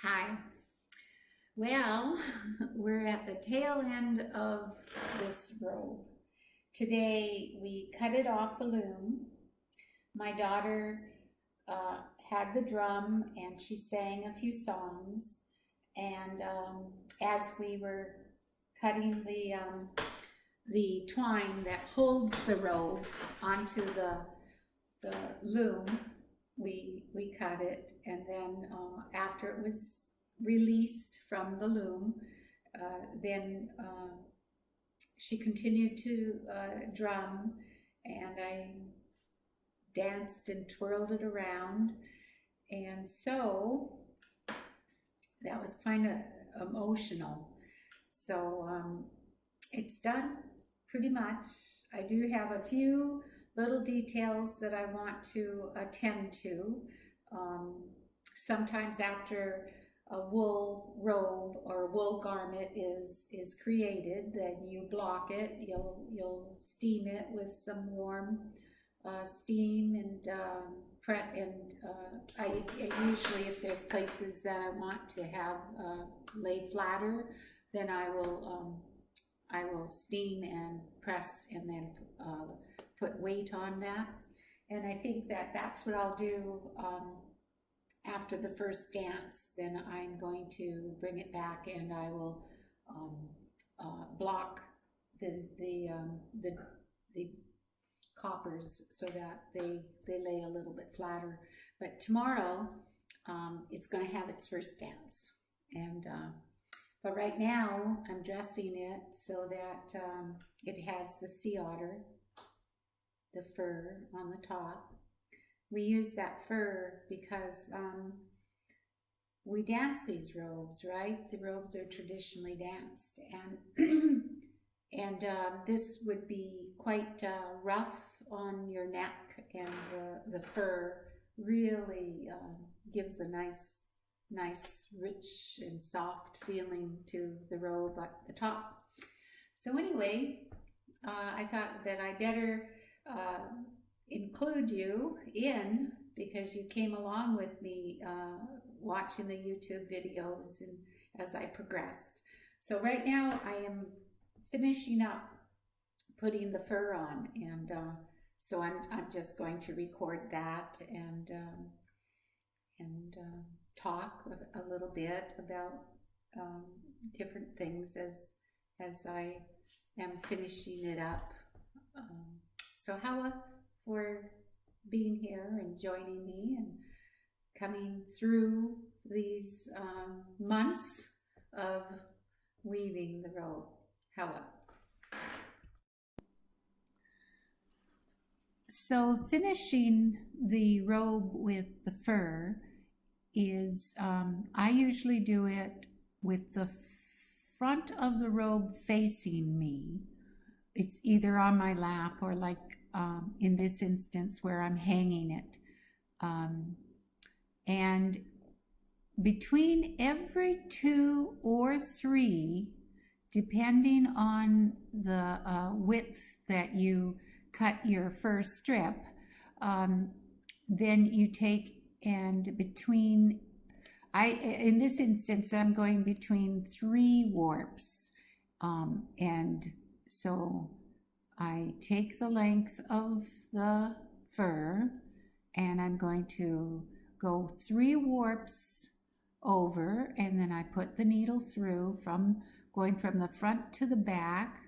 Hi. Well, we're at the tail end of this robe. Today we cut it off the loom. My daughter had the drum and she sang a few songs. And as we were cutting the twine that holds the robe onto the loom, we cut it, and then after it was released from the loom, then she continued to drum, and I danced and twirled it around, and so that was kind of emotional. So it's done pretty much. I do have a few little details that I want to attend to. Sometimes after a wool robe or wool garment is created, then you block it. You'll steam it with some warm steam and I usually, if there's places that I want to have lay flatter, then I will steam and press and then put weight on that. And I think that that's what I'll do after the first dance. Then I'm going to bring it back and I will block the coppers so that they lay a little bit flatter. But tomorrow it's going to have its first dance, and but right now I'm dressing it so that it has the sea otter, the fur on the top. We use that fur because we dance these robes, right? The robes are traditionally danced, and and this would be quite rough on your neck, and the fur really gives a nice, rich and soft feeling to the robe at the top. So anyway, I thought that I better include you in, because you came along with me watching the YouTube videos and as I progressed. So right now I am finishing up putting the fur on, and so I'm just going to record that and talk a little bit about different things as I am finishing it up. So Hawa, for being here and joining me and coming through these months of weaving the robe. Hawa. So finishing the robe with the fur is, I usually do it with the front of the robe facing me. It's either on my lap or like in this instance where I'm hanging it. And between every 2 or 3, depending on the width that you cut your first strip, then you take, and between, in this instance I'm going between 3 warps, and so I take the length of the fur and I'm going to go 3 warps over, and then I put the needle through going from the front to the back,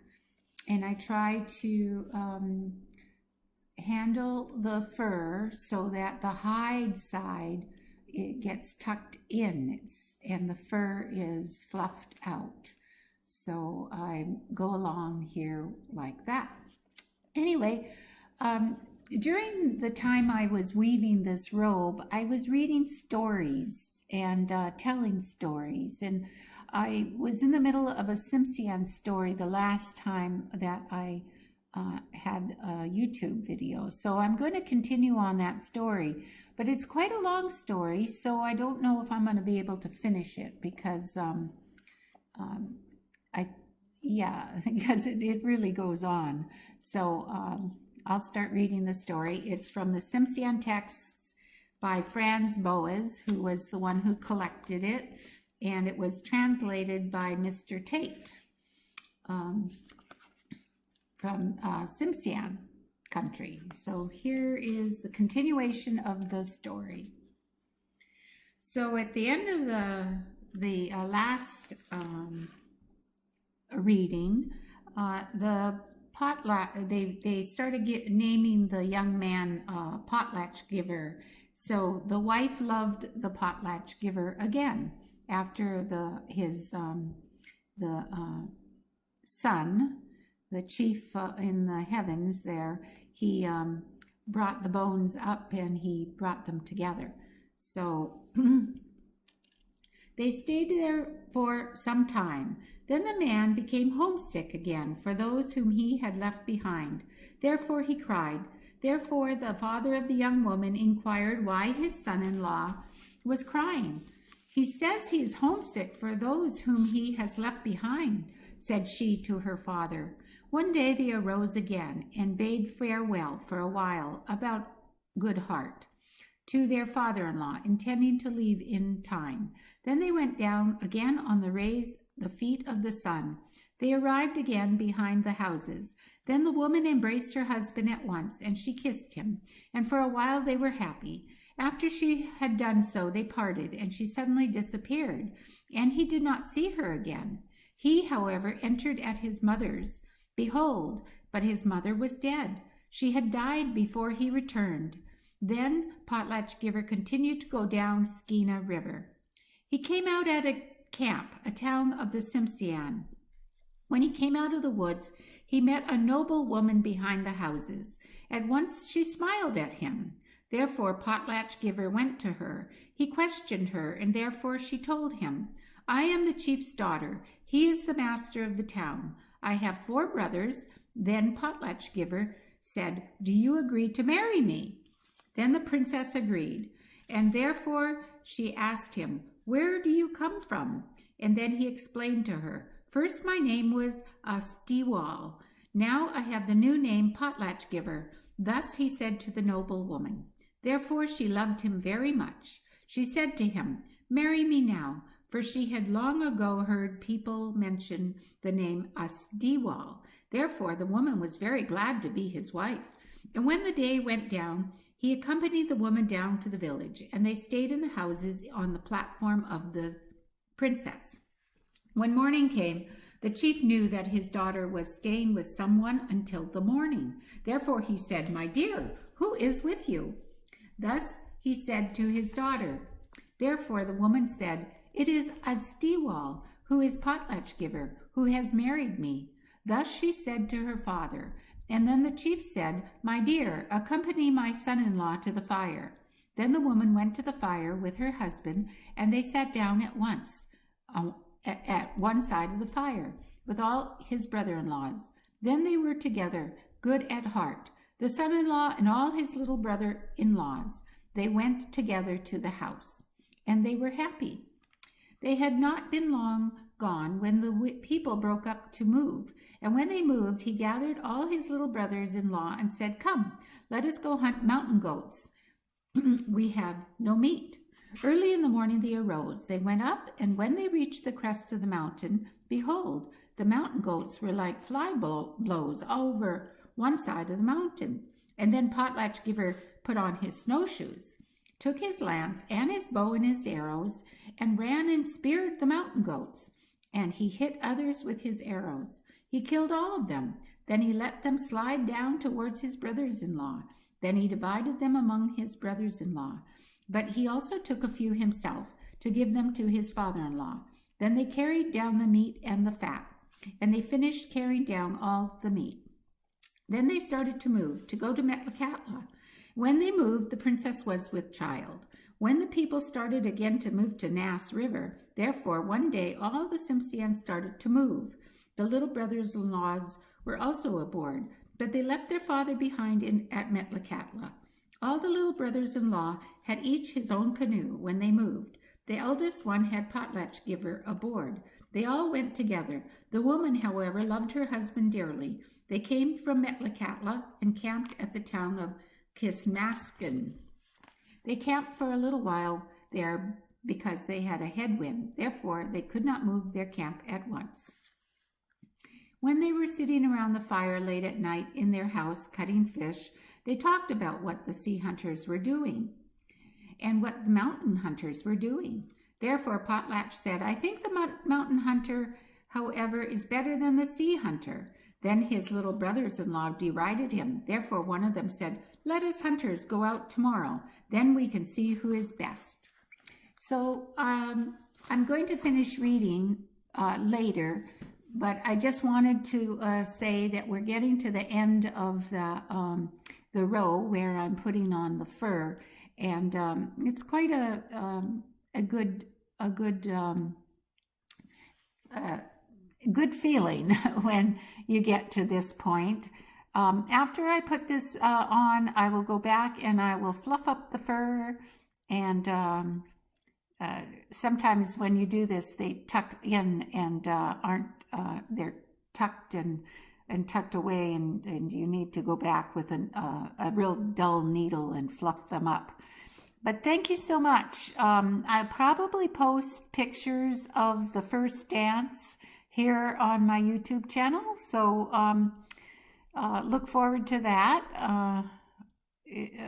and I try to handle the fur so that the hide side, it gets tucked in, and the fur is fluffed out. So I go along here like that. Anyway, during the time I was weaving this robe, I was reading stories and telling stories, and I was in the middle of a Tsimshian story the last time that I had a YouTube video. So I'm going to continue on that story, but it's quite a long story, so I don't know if I'm going to be able to finish it because because it really goes on. So I'll start reading the story. It's from the Tsimshian texts by Franz Boas, who was the one who collected it, and it was translated by Mr. Tate from Tsimshian country. So here is the continuation of the story. So at the end of the last reading, the potlatch, they started naming the young man potlatch giver. So the wife loved the potlatch giver again after his son, the chief in the heavens there, he brought the bones up and he brought them together. So they stayed there for some time. Then the man became homesick again for those whom he had left behind. Therefore he cried. Therefore the father of the young woman inquired why his son-in-law was crying. He says he is homesick for those whom he has left behind, said she to her father. One day they arose again and bade farewell for a while about good heart to their father-in-law, intending to leave in time. Then they went down again on the feet of the sun. They arrived again behind the houses. Then the woman embraced her husband at once, and she kissed him, and for a while they were happy. After she had done so, they parted, and she suddenly disappeared, and he did not see her again. He, however, entered at his mother's. Behold, but his mother was dead. She had died before he returned. Then Potlatch Giver continued to go down Skeena River. He came out at a camp, a town of the Tsimshian. When he came out of the woods, he met a noble woman behind the houses. At once she smiled at him. Therefore Potlatch Giver went to her. He questioned her, and therefore she told him, I am the chief's daughter. He is the master of the town. I have 4 brothers. Then Potlatch Giver said, Do you agree to marry me? Then the princess agreed, and therefore she asked him, Where do you come from? And then he explained to her, First my name was Stiwal. Now I have the new name Potlatch Giver. Thus he said to the noble woman. Therefore she loved him very much. She said to him, Marry me now, for she had long ago heard people mention the name Asdiwal. Therefore the woman was very glad to be his wife. And when the day went down, he accompanied the woman down to the village, and they stayed in the houses on the platform of the princess. When morning came, the chief knew that his daughter was staying with someone until the morning. Therefore he said, My dear, who is with you? Thus he said to his daughter. Therefore the woman said, It is Asdiwal, who is Potlatch Giver, who has married me. Thus she said to her father. And then the chief said, My dear, accompany my son-in-law to the fire. Then the woman went to the fire with her husband, and they sat down at once at one side of the fire with all his brother-in-laws. Then they were together, good at heart, the son-in-law and all his little brother-in-laws. They went together to the house, and they were happy. They had not been long gone when the people broke up to move. And when they moved, he gathered all his little brothers-in-law and said, Come, let us go hunt mountain goats. We have no meat. Early in the morning they arose. They went up, and when they reached the crest of the mountain, behold, the mountain goats were like fly blows over one side of the mountain. And then Potlatch Giver put on his snowshoes, took his lance and his bow and his arrows, and ran and speared the mountain goats. And he hit others with his arrows. He killed all of them. Then he let them slide down towards his brothers-in-law. Then he divided them among his brothers-in-law. But he also took a few himself to give them to his father-in-law. Then they carried down the meat and the fat, and they finished carrying down all the meat. Then they started to move, to go to Metlakatla. When they moved, the princess was with child. When the people started again to move to Nass River, therefore one day all the Tsimshian started to move. The little brothers-in-laws were also aboard, but they left their father behind at Metlakatla. All the little brothers-in-law had each his own canoe when they moved. The eldest one had Potlatch Giver aboard. They all went together. The woman, however, loved her husband dearly. They came from Metlakatla and camped at the town of Kismaskin. They camped for a little while there because they had a headwind. Therefore, they could not move their camp at once. When they were sitting around the fire late at night in their house cutting fish, they talked about what the sea hunters were doing and what the mountain hunters were doing. Therefore, Potlatch said, "I think the mountain hunter, however, is better than the sea hunter." Then his little brothers-in-law derided him. Therefore, one of them said, "Let us hunters go out tomorrow. Then we can see who is best." So I'm going to finish reading later, but I just wanted to say that we're getting to the end of the row where I'm putting on the fur, and it's quite a good feeling when you get to this point. After I put this on, I will go back and I will fluff up the fur, and sometimes when you do this, they tuck in and aren't, they're tucked and tucked away, and you need to go back with a real dull needle and fluff them up. But thank you so much. I'll probably post pictures of the first dance here on my YouTube channel, so look forward to that.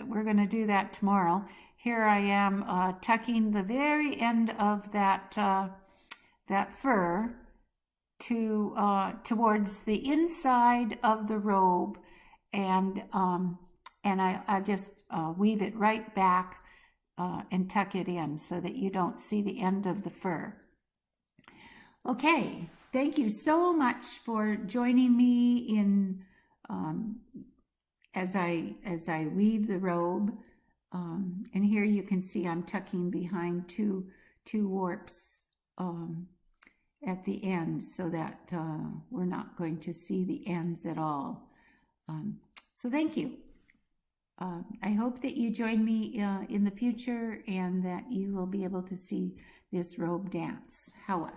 We're going to do that tomorrow. Here I am tucking the very end of that fur towards the inside of the robe, and I just weave it right back and tuck it in so that you don't see the end of the fur. Okay, thank you so much for joining me in as I weave the robe. And here you can see I'm tucking behind two warps at the end, so that we're not going to see the ends at all. So thank you. I hope that you join me in the future and that you will be able to see this robe dance. Hawa.